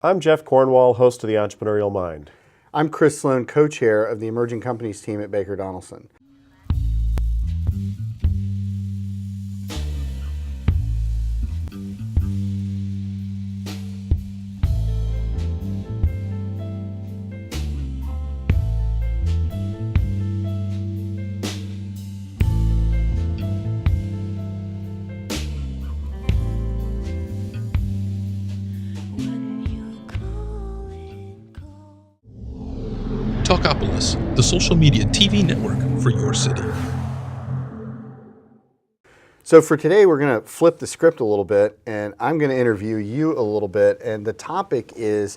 I'm Jeff Cornwall, host of the Entrepreneurial Mind. I'm Chris Sloan, co-chair of the Emerging Companies team at Baker Donelson. Talkapolis, the social media TV network for your city. So for today, we're going to flip the script a little bit, and I'm going to interview you a little bit, and the topic is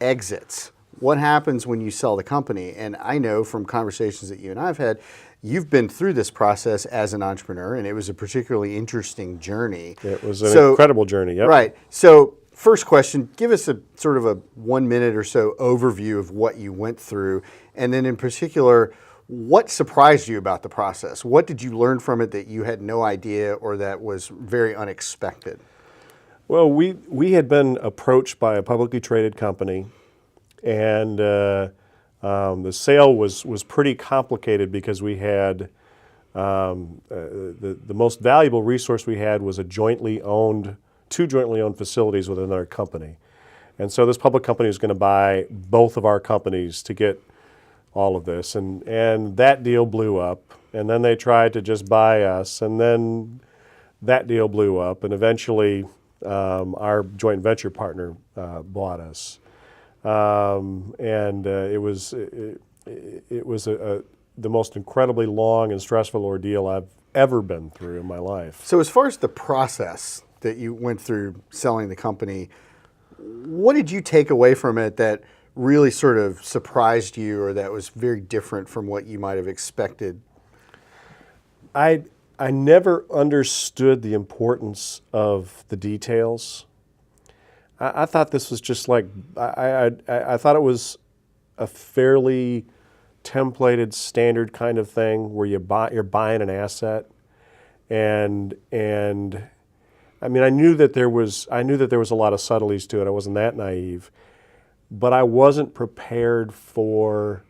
exits. What happens when you sell the company? And I know from conversations that you and I have had, you've been through this process as an entrepreneur, and it was a particularly interesting journey. It was an incredible journey, yep. Right. So first question, give us a sort of a 1 minute or so overview of what you went through, and then in particular, what surprised you about the process? What did you learn from it that you had no idea or that was very unexpected? Well, we had been approached by a publicly traded company, and the sale was pretty complicated because we had the most valuable resource we had was two jointly owned facilities within our company. And so this public company was going to buy both of our companies to get all of this. And that deal blew up. And then they tried to just buy us. And then that deal blew up. And eventually our joint venture partner bought us. It was the most incredibly long and stressful ordeal I've ever been through in my life. So as far as the process that you went through selling the company, what did you take away from it that really sort of surprised you or that was very different from what you might have expected? I never understood the importance of the details. I thought this was just like, I thought it was a fairly templated, standard kind of thing where you're buying an asset, and I mean, I knew that there was a lot of subtleties to it. I wasn't that naive, but I wasn't prepared for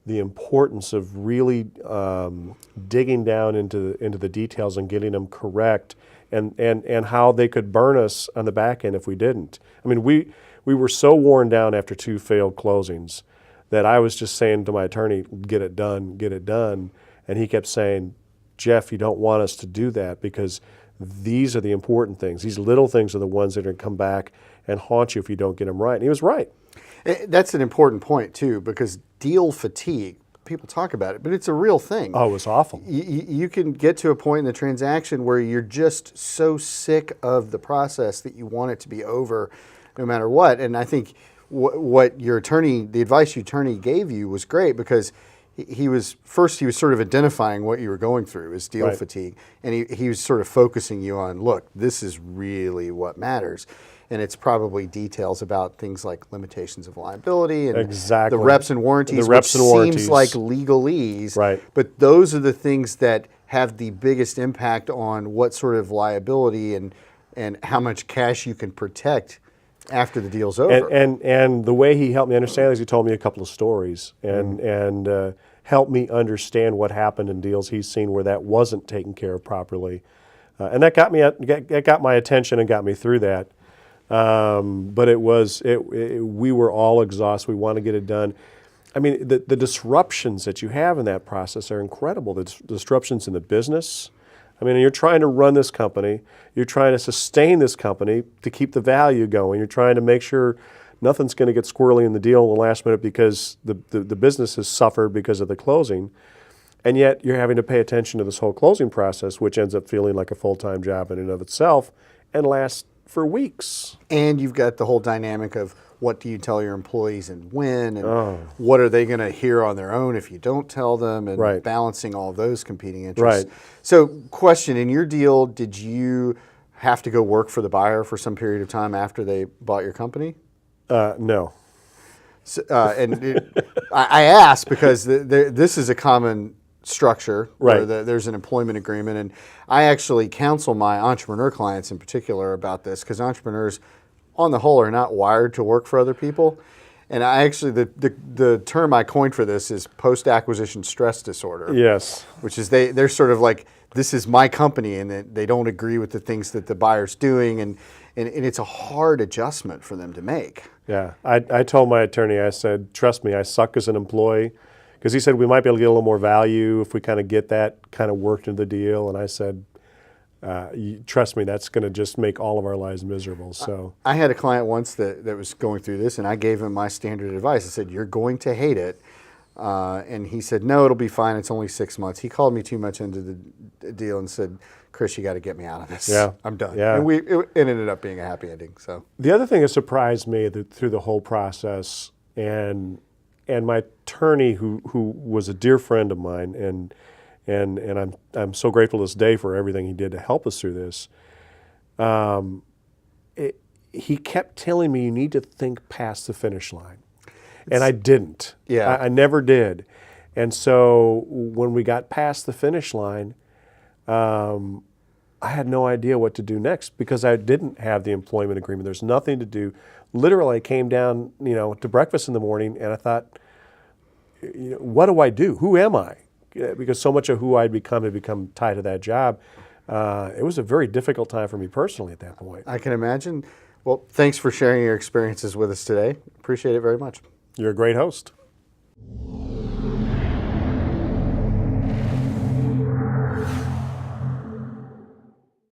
the importance of really digging down into the details and getting them correct, and how they could burn us on the back end if we didn't. I mean, we were so worn down after 2 failed closings that I was just saying to my attorney, get it done, and he kept saying, Jeff, you don't want us to do that because these are the important things. These little things are the ones that are going to come back and haunt you if you don't get them right. And he was right. That's an important point, too, because deal fatigue, people talk about it, but it's a real thing. Oh, it was awful. You can get to a point in the transaction where you're just so sick of the process that you want it to be over no matter what. And I think what your attorney, the advice your attorney gave you was great because he was sort of identifying what you were going through as deal fatigue, and he was sort of focusing you on, look, this is really what matters, and it's probably details about things like limitations of liability and the reps and warranties, which seems like legalese, right? But those are the things that have the biggest impact on what sort of liability and how much cash you can protect after the deal's over. And the way he helped me understand is he told me a couple of stories and helped me understand what happened in deals he's seen where that wasn't taken care of properly, and that got my attention and got me through that. But we were all exhausted. We want to get it done. I mean, the disruptions that you have in that process are incredible. The disruptions in the business. I mean, you're trying to run this company. You're trying to sustain this company to keep the value going. You're trying to make sure nothing's going to get squirrely in the deal in the last minute because the business has suffered because of the closing. And yet you're having to pay attention to this whole closing process, which ends up feeling like a full-time job in and of itself and lasts for weeks. And you've got the whole dynamic of what do you tell your employees and when, and what are they going to hear on their own if you don't tell them, and balancing all those competing interests. Right. So question, in your deal, did you have to go work for the buyer for some period of time after they bought your company? No. So, I ask because this is a common structure where there's an employment agreement, and I actually counsel my entrepreneur clients in particular about this because entrepreneurs on the whole, are not wired to work for other people. And I actually, the term I coined for this is post-acquisition stress disorder. Yes. Which is they're sort of like, this is my company, and they don't agree with the things that the buyer's doing, and it's a hard adjustment for them to make. Yeah. I told my attorney, I said, trust me, I suck as an employee. Because he said we might be able to get a little more value if we kind of get that kind of worked into the deal. And I said, trust me, that's going to just make all of our lives miserable. So I had a client once that was going through this, and I gave him my standard advice. I said, you're going to hate it. And he said, no, it'll be fine. It's only 6 months. He called me too much into the deal and said, Chris, you got to get me out of this. Yeah. I'm done. Yeah. And it ended up being a happy ending. So the other thing that surprised me through the whole process, and my attorney, who was a dear friend of mine, and I'm so grateful this day for everything he did to help us through this. He kept telling me, you need to think past the finish line. And I didn't. Yeah. I never did. And so when we got past the finish line, I had no idea what to do next because I didn't have the employment agreement. There's nothing to do. Literally, I came down, to breakfast in the morning, and I thought, what do I do? Who am I? Because so much of who I'd become had become tied to that job. It was a very difficult time for me personally at that point. I can imagine. Well, thanks for sharing your experiences with us today. Appreciate it very much. You're a great host.